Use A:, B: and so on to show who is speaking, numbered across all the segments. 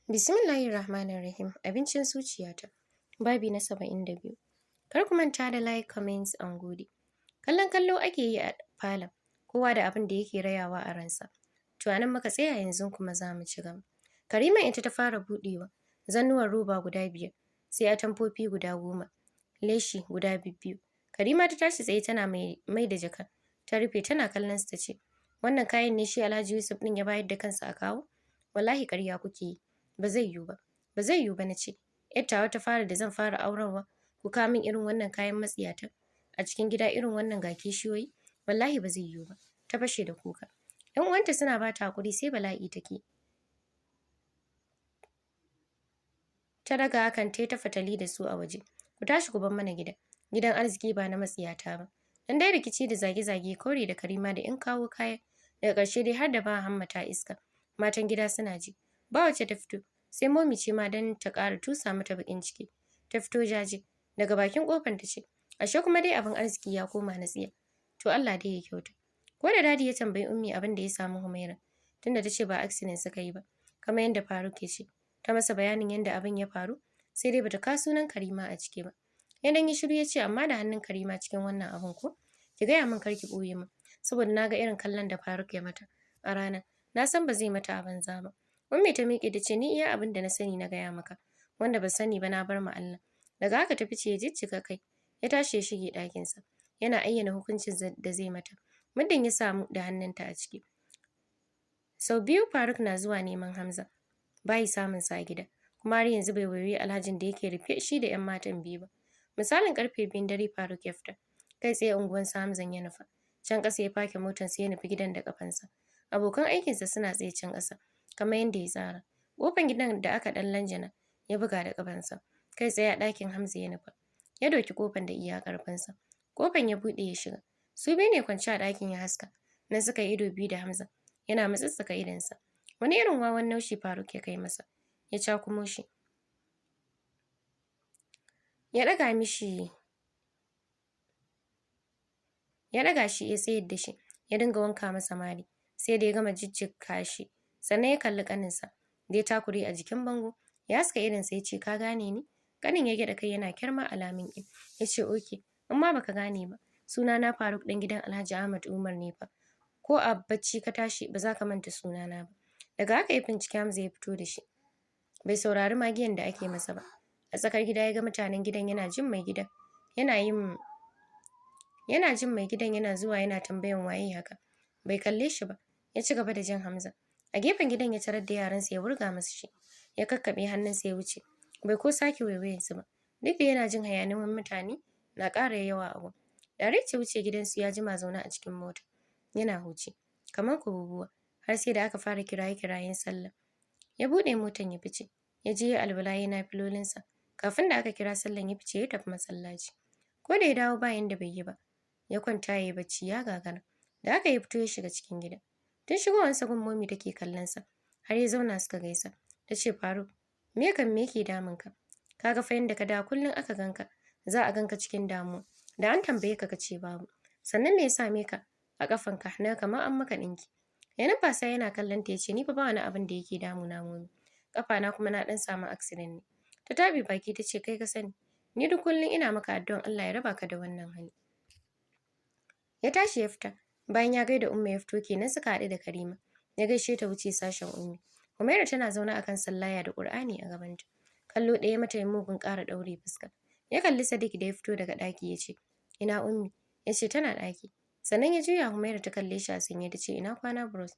A: Bismillahirrahmanirrahim. Abincin zuciyata. Babi na 72. Kar ku manta da like, comments, and gode. Kallon kallo ake yi a falon, kowa da abin da yake rayawa a ransa. To anan muka tsaya yanzu kuma za mu ci gaba. Karima ita ta fara buɗewa, zannuwar roba guda 5, sai atamfofi guda 10, leshi guda 2. Karima ta tashi tsaye tana mai da jaka, ta rufe tana kallon su ta ce, wannan kayan ne shi Alhaji Yusuf ɗin ya bayar da kansa a kawo? Wallahi ƙarya kuke yi. Ba zai yiwu ba. Ba zai yiwu ba na ce. Yattawa ta fara da zan fara aurarwa, ku kawo min irin wannan kayan matsiyata a cikin gida irin wannan ga kishiyoyi? Wallahi ba zai yiwu ba. Ta fashe da kuka. ‘Yan uwanta suna ba ta hakuri sai bala'i take. Ta daga hakan ta fatali da su a waje. Ku tashi ku bar mana gida. Gidan arziki ba na matsiyata ba. Dan dai rikici da zage-zage kore da Karima da in kawo kaya. Daga ƙarshe dai har da ba hammata iska. Matan gida suna ji. Ba wacce ta fito, sai momi ce ma don ta ƙara tusa mata baƙin ciki. Ta fito jaje, daga bakin ƙofar ta ce, ashe kuma dai abin arziki ya koma na tsiya. To Allah dai ya kyauta. Ko da dadi ya tambayi ummi abin da ya samu Humaira, tunda ta ce ba accident suka yi ba, kamar yadda Faruk ya ce. Ta masa bayanin yadda abin ya faru, sai dai bata kawo sunan Karima a ciki ba. Ya dan yi shiru ya ce amma da hannun Karima cikin wannan abin ko? Ki gaya min kar ki ɓoye min, saboda na ga irin kallon da Faruk ya mata a ranar. Na san ba zai mata a banza ba. Ummi ta miƙe da ce ni iya abin da na sani na gaya maka, wanda ban sani ba na bar ma Allah. Daga haka ta fice ya jijjiga kai, ya tashi ya shige ɗakinsa, yana ayyana hukuncin da zai mata, muddin ya samu da hannunta a ciki. Sau biyu Faruk na zuwa neman Hamza, bayi samun sa a gida, kuma har yanzu bai waiwayi Alhajin da yake rufe shi da 'yan matan biyu ba. Misalin karfe 2 dare Faruk ya fita, kai tsaye unguwan Hamzan ya nufa. Can ƙasa ya fake motarsa ya nufi gidan da ƙafansa. Abokan aikinsa suna tsaye can ƙasa, kamar yadda ya tsara. Ƙofar gidan da aka ɗan lanjana ya buga da ƙafansa. Kai tsaye a ɗakin Hamza ya nufa. Ya doki ƙofar da iya ƙarfinsa. Ƙofar ya buɗe ya shiga. Su biyu ne kwance a ɗakin ya haska. Nan suka yi ido biyu da Hamza. Yana mutsutsuka idonsa. Wani irin wawan naushi Faruk ya kai masa. Ya cakumo shi. Ya ɗaga shi ya tsayar da shi. Ya dinga wanka masa mari. Sai da ya gama jijjiga shi. Sannan ya kalli ƙaninsa da ya takure a jikin bango. Ya haska idonsa ya ce ka gane ni? Ƙanin ya gyaɗa kai yana kyarma alamin ƙi. Ya ce oke, in ma baka gane ba, sunana Faruk ɗan gidan Alhaji Ahmad Umar ne fa. Ko a bacci ka tashi ba za ka manta sunana ba. Daga haka ya binciki Hamza ya fito da shi. Bai saurari magiyan da ake masa ba. A tsakar gida ya ga mutanen gidan yana jin mai gidan yana zuwa yana tambayan waye haka. Bai kalle shi ba. Ya ci gaba da jin Hamza. A gefen gidan ya tarar da yaransa ya wurga masa shi. Ya kakkaɓe hannunsa ya wuce. Bai ko sake waiwayensu ba. Duk da yana jin hayaniyan mutane na ƙara yawa a gun. Direct ya wuce gidansu ya jima zaune a cikin mota. Yana huci. Kamar kububuwa. Har sai da aka fara kiraye-kirayen sallah. Ya buɗe motan ya fice. Ya je ya alwala ya nafilolinsa. Kafin da aka kira sallan ya fice ya tafi masallaci. Ko da ya dawo ba yanda bai yi ba. Ya kwanta ya yi bacci ya gagara. Da haka ya fito ya shiga cikin gida. Tun shigowarsa gun momi take kallonsa. Har ya zauna suka gaisa. Ta ce Faruk, me yake damunka? Ka ga fa yanda ka da kullum aka ganka, za a ganka cikin damuwa. Da an tambaye ka ce babu. Sannan me ya same ka a kafanka na kamar an maka ɗinki? Ya numfasa yana kallon ta ya ce ni fa ba wani abin da yake damuna momi. Kafana kuma na ɗan samu accident ne. Ta taɓe baki ta ce kai ka sani. Ni duk kullum ina maka addu'an Allah ya raba ka da wannan hali. Ya tashi ya fita. Bayan ya gaida Umma ya fito kenan suka haɗu da Karima. Ya gaishe ta wuce sashen Ummi. Humaira tana zaune akan sallaya da Qur'ani a gabanta. Kallo ɗaya mata ya mugun ƙara ɗaure fuska. Ya kalli Sadiq da ya fito daga ɗaki ya ce, ina Ummi? Ya ce tana ɗaki. Sannan ya juya Humaira ta kalle shi a sanye ta ce ina kwana bros.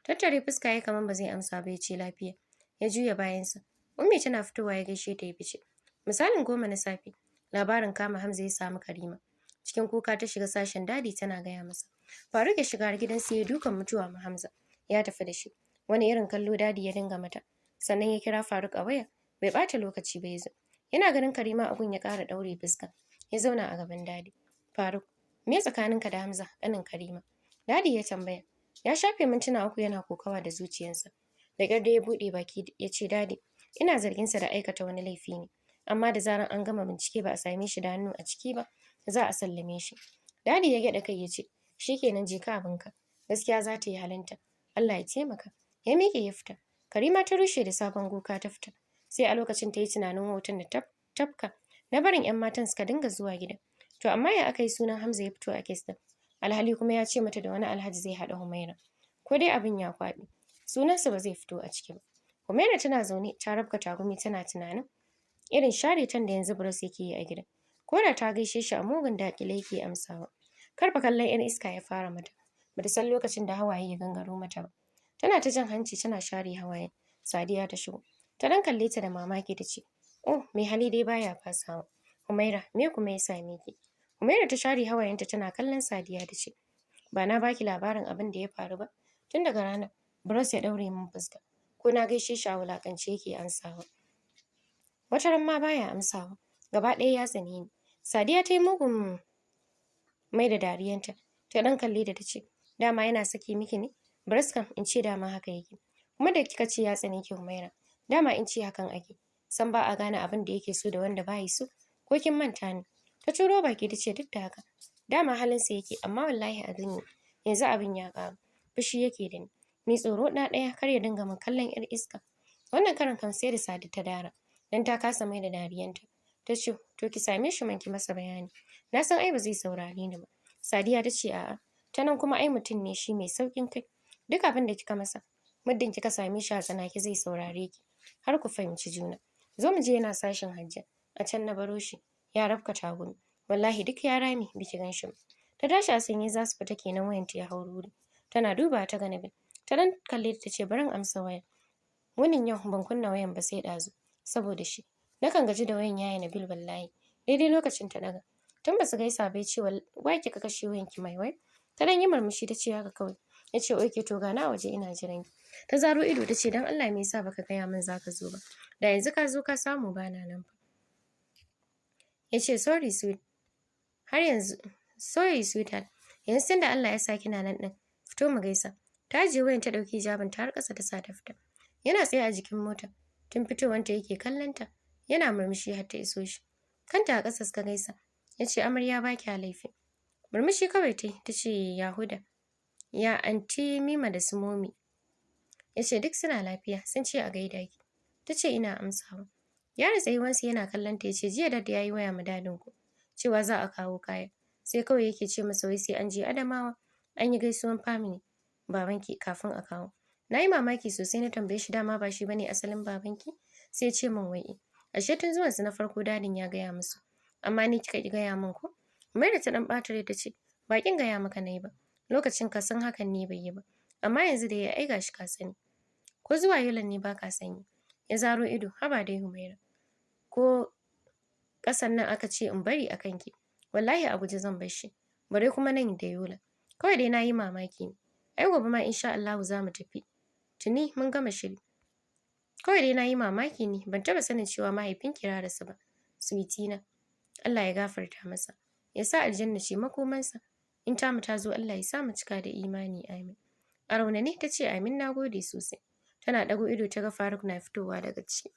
A: Tattare fuska ya kaman ba zai amsa ba ya ce lafiya. Ya juya bayansa. Ummi tana fitowa ya gaishe ta ya fice. Misalin 10 na safe, labarin kama Hamza ya samu Karima. Cikin kuka ta shiga sashen dadi tana gaya masa. Faruk ya shiga gidansa ya dukan mutuwa ma Hamza. Ya tafi da shi. Wani irin kallo dadi ya dinga mata. Sannan ya kira Faruk a waya. Bai ɓata lokaci ba ya zo. Yana ganin Karima a gun ya ƙara ɗaure fuska. Ya zauna a gaban dadi. Faruk, me tsakaninka da Hamza, ƙanin Karima? Dadi ya tambaya. Ya shafe mintuna 3 yana kokawa da zuciyarsa. Da ƙyar da ya buɗe baki ya ce dadi, ina zarginsa da aikata wani laifi ne. Amma da zaran an gama bincike ba a same shi da hannu a ciki ba, za a sallame shi. Dadi ya gyaɗa kai ya ce, shikenan je ka abinka. Gaskiya za ta yi halinta. Allah ya taimaka. Ya miƙe ya fita. Karima ta rushe da sabon kuka ta fita. Sai a lokacin ta yi tunanin hoton da tafka na barin 'yan matan suka dinga zuwa gidan. To amma ya aka yi sunan Hamza ya fito a kes din? Alhali kuma ya ce mata da wani Alhaji zai haɗa Humaira. Ko dai abin ya kwaɓe. Sunansa ba zai fito a ciki ba. Humaira tana zaune ta rabka tagumi tana tunanin irin share tan da yanzu Buros yake yi a gidan. Ko da ta gaishe shi a mugun daƙile yake amsawa. Karfa kallon 'yan iska ya fara mata. Bata san lokacin da hawaye ya gangaro mata ba. Tana ta jan hanci tana share hawayen. Sadiya ta shigo. Ta dan kalle ta da mamaki ta ce, "Oh, mai hali dai baya fasawa. Humaira, me kuma ya same ki?" Humaira ta share hawayenta tana kallon Sadiya ta ce, "Ba na baki labarin abin da ya faru ba. Tun daga ranar, Buros ya daure min fuska. Ko na gaishe shi a wulakance yake amsawa. Wata ran ma baya amsawa. Gaba ɗaya ya tsane ni." Sadiya ta yi mugun mai da dariyanta. Ta dan kalle da ta ce, "Dama yana saki miki ne?" Buros kam in ce dama haka yake. Kuma da kika ce ya tsane ki Humaira, dama in ce hakan ake. San ba a gane abin da yake so da wanda ba yi so. Ko kin manta ne? Ta ciro baki ta ce duk da haka. Dama halinsa yake amma wallahi a gani yanzu abin ya ƙaru. Fushi yake da ni. Ni tsoro ɗaya kar ya dinga min kallon 'yar iska. Wannan karan kam sai da Sadi ta dara. Dan ta kasa mai da dariyanta. Ta ce, "To ki same shi man ki masa bayani. Na san ai ba zai saurare ni ba." Sadiya ta ce, "A'a, ta nan kuma ai mutum ne shi mai saukin kai. Duk abin da kika masa, muddin kika same shi a tsanaki zai saurare ki. Har ku fahimci juna. Zo mu je yana sashin Hajja. A can na baro shi. Ya rafka tagumi. Wallahi duk ya rame biki gan shi ba." Ta tashi a sanye za su fita kenan wayanta ya hau ruri. Tana duba ta ga Nabil. Ta dan kalle ta ce, "Barin amsa waya. Wunin yau ban kunna wayan ba sai ɗazu. Saboda shi. Nakan gaji da wayan yaya Nabil wallahi." Daidai lokacin ta daga. Tun ba su gaisa bai ce, "Wai kika kashe wayanki mai wai?" Ta dan yi murmushi ta ce haka kawai. Ya ce, "Oke to ga na waje ina jiran ki." Ta zaro ido ta ce, "Dan Allah me yasa baka gaya min zaka zo ba? Da yanzu ka zo ka samu bana nan fa." Ya ce, "Sorry sweet. Har yanzu sorry sweetheart. Yanzu tunda Allah ya sa kina nan din. Fito mu gaisa." Ta je wayan ta dauki hijabin ta har ƙasa ta sa ta fita. Yana tsaye a jikin mota. Tun fitowanta yake kallonta. Yana murmushi har ta iso shi. Kanta a ƙasa suka gaisa. Ya ce, "Amarya ba kya laifi." Murmushi kawai ta ce, "Yahuda. Ya anti Mima da su momi." Ya ce, "Duk suna lafiya. Sun ce a gaida ki." Ta ce, "Ina amsawa." Yara tsayuwansa yana kallonta ya ce, "Jiya dad ya yi waya ma dadinku. Cewa za a kawo kaya. Sai kawai yake ce masa wai sai an je Adamawa. An yi gaisuwan family. Babanki kafin a kawo." Na yi mamaki sosai na tambaye shi dama ba shi bane asalin babanki? Sai ya ce min wai ashe tun zuwansu na farko dadin ya gaya musu. Amma ni kika ki gaya min ko? Mai da ta dan ɓata rai ta ce, "Ba kin gaya maka nayi ba. Lokacin ka san hakan ne bai yi ba. Amma yanzu da ya ai gashi ka sani. Ko zuwa Yolan ne ba ka sani." Ya zaro ido, "Haba dai Humaira. Ko ƙasan nan aka ce in bari a kanki. Wallahi a guje zan bar shi. Bare kuma nan da Yola. Kawai dai na yi mamaki ne. Ai gobe ma insha Allahu za mu tafi. Tuni mun gama shiri. Kawai dai na yi mamaki ne ban taɓa sanin cewa mahaifinki ya rasu ba. Sweetie na. Allah ya gafarta masa. Ya sa aljanna ce makomansa. In tamu ta zo Allah ya sa mu cika da imani amin." A raunane ta ce, "Amin na gode sosai." Tana ɗago ido ta ga Faruk na fitowa daga ciki.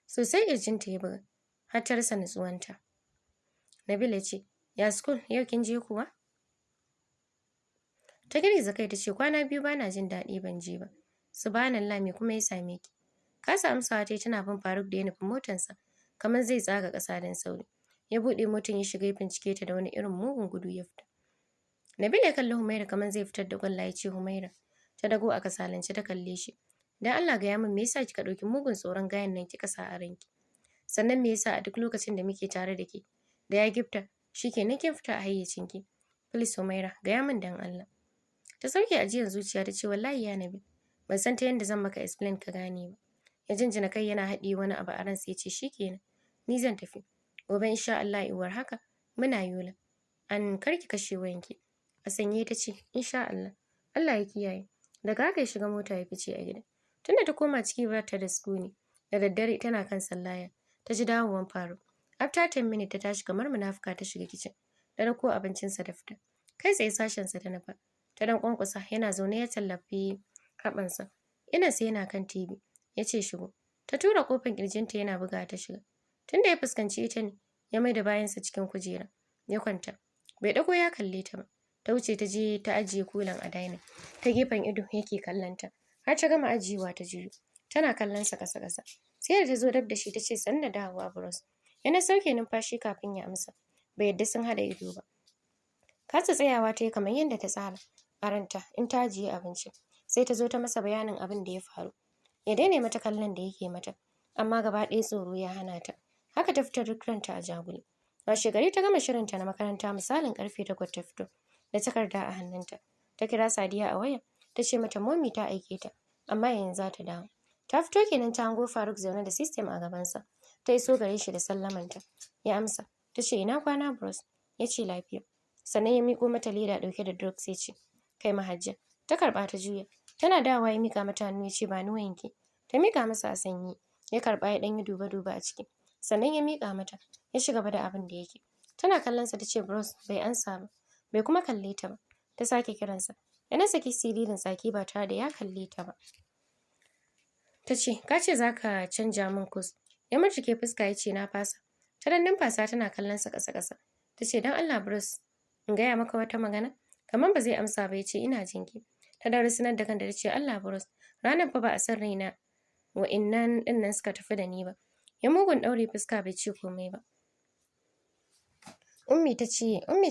A: Sosai ƙirjinta ya buga. Har ta rasa nutsuwanta. Nabila ce, "Ya school yau kin je kuwa?" Ta girgiza kai ta ce, "Kwana biyu bana jin daɗi ban je ba." Subhanallah me kuma ya same ki? Kasa amsawa ta tana bin Faruk da ya nufi motarsa. Kamar zai tsaga ƙasa don sauri. Ya buɗe motar ya shiga ya bincike ta da wani irin mugun gudu ya fita. Nabila ya kalli Humaira kamar zai fitar da ƙwalla ya ce, "Humaira." Ta dago a kasalance ta kalle shi. "Dan Allah gaya min me yasa kika ɗauki mugun tsoron gayan nan kika sa a ranki? Sannan me yasa a duk lokacin da muke tare da ke da ya gifta shikenan kin fita a hayyacinki? Please Humaira, gaya min dan Allah." Ta sauke ajiyar zuciya ta ce, "Wallahi ya Nabil, ban san ta yadda zan maka explain ka gane ba." Ya jinjina kai yana haɗiye wani abu a ransa ya ce, "Shikenan, ni zan tafi. Gobe insha Allah iwar haka muna Yola. An karki kashe wayanki." A sanye ta ce, "Insha Allah." Allah ya kiyaye. Daga haka ya shiga mota ya fice a gida. Tunda ta koma ciki ba ta da sukuni. Da daddare tana kan sallaya. Ta ji dawowan Faruk. After 10 minutes ta tashi kamar munafuka ta shiga kicin. Ta dauko abincinsa da fita. Kai tsaye sashensa ta nufa. Ta dan kwankwasa yana zaune ya tallafi haɓansa. Sai yana kan TV. Ya ce shigo. Ta tura kofar kirjinta yana buga ta shiga. Tunda ya fuskanci ita ne, ya mai da bayansa cikin kujera. Ya kwanta. Bai dago ya kalle ta ba. ta wuce ta je ta ajiye kulan a dining. Ta gefen ido yake kallon ta. Har ta gama ajiyewa ta juyo. Tana kallon sa ƙasa-ƙasa. Sai da ta zo dab da shi ta ce sannu da dawowa bros. Yana sauke numfashi kafin ya amsa. Bai yadda sun haɗa ido ba. Kasa tsayawa ta yi kamar yadda ta tsara a ranta in ta ajiye abinci. Sai ta zo ta masa bayanin abin da ya faru. Ya daina mata kallon da yake mata. Amma gaba ɗaya tsoro ya hana ta. Haka ta fita duk ranta a jagule. Washegari ta gama shirinta na makaranta misalin ƙarfe 8 ta fito da takarda a hannunta. Ta kira Sadiya a waya. Ta ce mata Mommy ta aike ta. Amma yanzu za ta dawo. Ta fito kenan ta hango Faruk zaune da system a gabansa. Ta iso gare shi da sallamanta. Ya amsa. Ta ce ina kwana bros? Ya ce lafiya. Sannan ya miƙo mata leda ɗauke da drugs ya ce kai mahajja. Ta karɓa ta juya. Tana dawowa ya miƙa mata hannu ya ce ba ni wayanki. Ta miƙa masa a sanyi. Ya karɓa ya ɗan yi duba-duba a ciki. Sannan ya miƙa mata. Ya ci gaba da abin da yake. Tana kallonsa ta ce bros bai ansa ba. Bai kuma kalle ta ba. Ta sake kiransa. Ya saki siririn tsaki ba tare da ya kalle ta ba. Ta ce ka ce za ka canja min kos. Ya murtuke fuska ya ce na fasa. Ta dan numfasa tana kallonsa ƙasa-ƙasa. Ta ce don Allah bros in gaya maka wata magana. Kamar ba zai amsa ba ya ce ina jinki. Ta dan rusunar da kanta ta ce Allah bros ranar fa ba a san raina wa'innan ɗinnan suka tafi da ni ba. Ya mugun ɗaure fuska bai ce komai ba. Ummi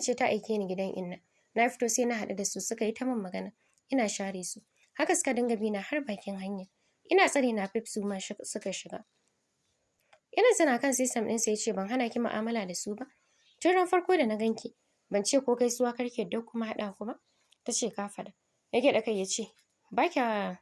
A: ce ta aike ni gidan inna. Na fito sai na haɗu da su suka yi ta min magana. Ina share su. Haka suka dinga bi na har bakin hanya. Ina tsare na fif su ma suka shiga. Ina sana kan system ɗinsa ya ce ban hana ki mu'amala da su ba. Tun ran farko da na ganki ban ce ko gaisuwa karki da kuma haɗa ku ba. Ta ce ka faɗa. Ya gyaɗa kai ya ce ba kya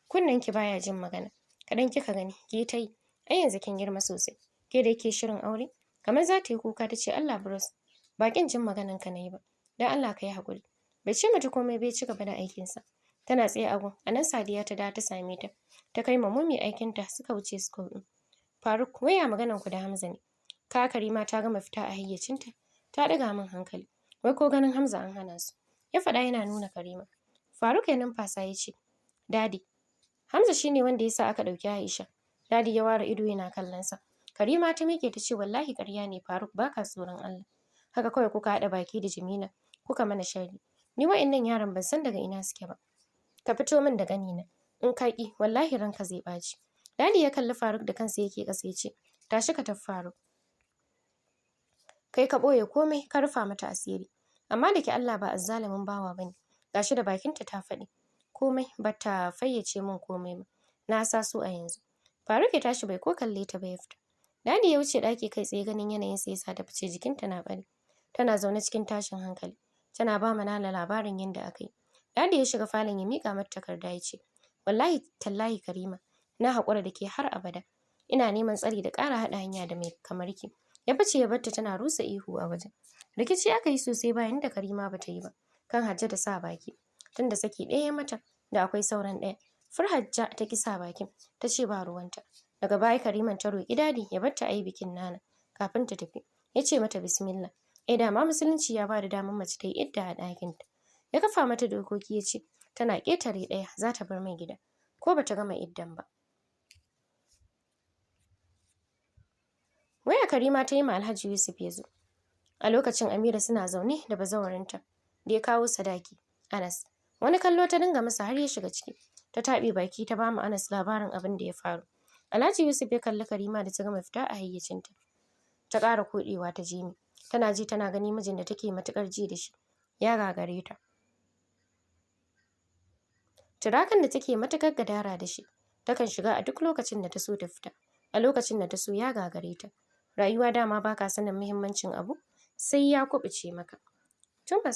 A: kunnen ki baya jin magana. Kaɗan kika gani ki ta yi. Ai yanzu kin girma sosai. Ke da yake shirin aure. Kamar za ta yi kuka ta ce Allah bros bakin jin maganan ka na yi ba. Dan Allah ka yi haƙuri. Bai ce mata komai bai ci gaba da aikinsa. Tana tsaye a gun. A nan Sadiya ta dawo ta same ta. Ta kai ma Mummy aikinta suka wuce school ɗin. Faruk waya maganan ku da Hamza ne. Ka Karima ta gama fita a hayyacinta. Ta ɗaga min hankali. Wai ko ganin Hamza an hana su. Ya faɗa yana nuna Karima. Faruk ya numfasa ya ce Dadi Hamza shine wanda ya sa aka ɗauki Aisha. Dadi ya ware ido yana kallon sa. Karima ta miƙe ta ce wallahi ƙarya ne Faruk baka tsoron Allah. Haka kawai kuka haɗa baki da Jamila kuka mana sharri. Ni wa'innan yaran ban san daga ina suke ba. Ka fito min da ganina. In ka ƙi wallahi ranka zai ɓaci. Dadi ya kalli Faruk da kansa yake ƙasa ya ce tashi ka tafi Faruk. Kai ka ɓoye komai ka rufa mata asiri. Amma da ke Allah ba azzalumin bawa bane. Gashi da bakinta ta faɗi. Komai bata fayyace min komai ba. Na sa su a yanzu. Faruk ya tashi bai ko kalle ta ba ya fita. Dadi ya wuce ɗaki kai tsaye ganin yanayin sa yasa ta fice jikinta na bari. Tana zaune cikin tashin hankali. Tana ba Manala labarin yadda aka yi. Dadi ya shiga falon ya miƙa mata takarda ya ce wallahi tallahi Karima na haƙura da ke har abada. Ina neman tsari da ƙara haɗa hanya da mai kamar ki. Ya fice ya barta tana rusa ihu a wajen. Rikici aka yi sosai bayan da Karima bata yi ba. Kan Hajja da sa baki. Tunda saki ɗaya mata da akwai sauran ɗaya. Hajja ta ki sa bakin. Ta ce ba ruwanta. Daga baya Kariman ta roƙi dadi ya barta a yi bikin Nana kafin ta tafi. Ya ce mata bismillah. Dama musulunci ya ba da damar mace ta yi idda a ɗakinta. Ya kafa mata dokoki ya ce tana ƙetare ɗaya za ta bar mai gida ko bata gama iddan ba. Waya Karima ta yi ma Alhaji Yusuf ya zo. A lokacin Amira suna zaune da bazawarinta da ya kawo sadaki Anas. Wani kallo ta dinga masa har ya shiga ciki. Ta taɓe baki ta ba mu Anas labarin abin da ya faru. Alhaji Yusuf ya kalli Karima da ta gama fita a hayyacinta. Ta ƙara koɗewa ta jini. Tana ji tana gani mijin da take matuƙar ji da shi ya gagare ta. Turakan da take matuƙar gadara da shi takan shiga a duk lokacin da ta so ta fita. A lokacin da ta so ya gagare ta. Rayuwa dama baka sanin muhimmancin abu sai ya kuɓuce maka. Tun ba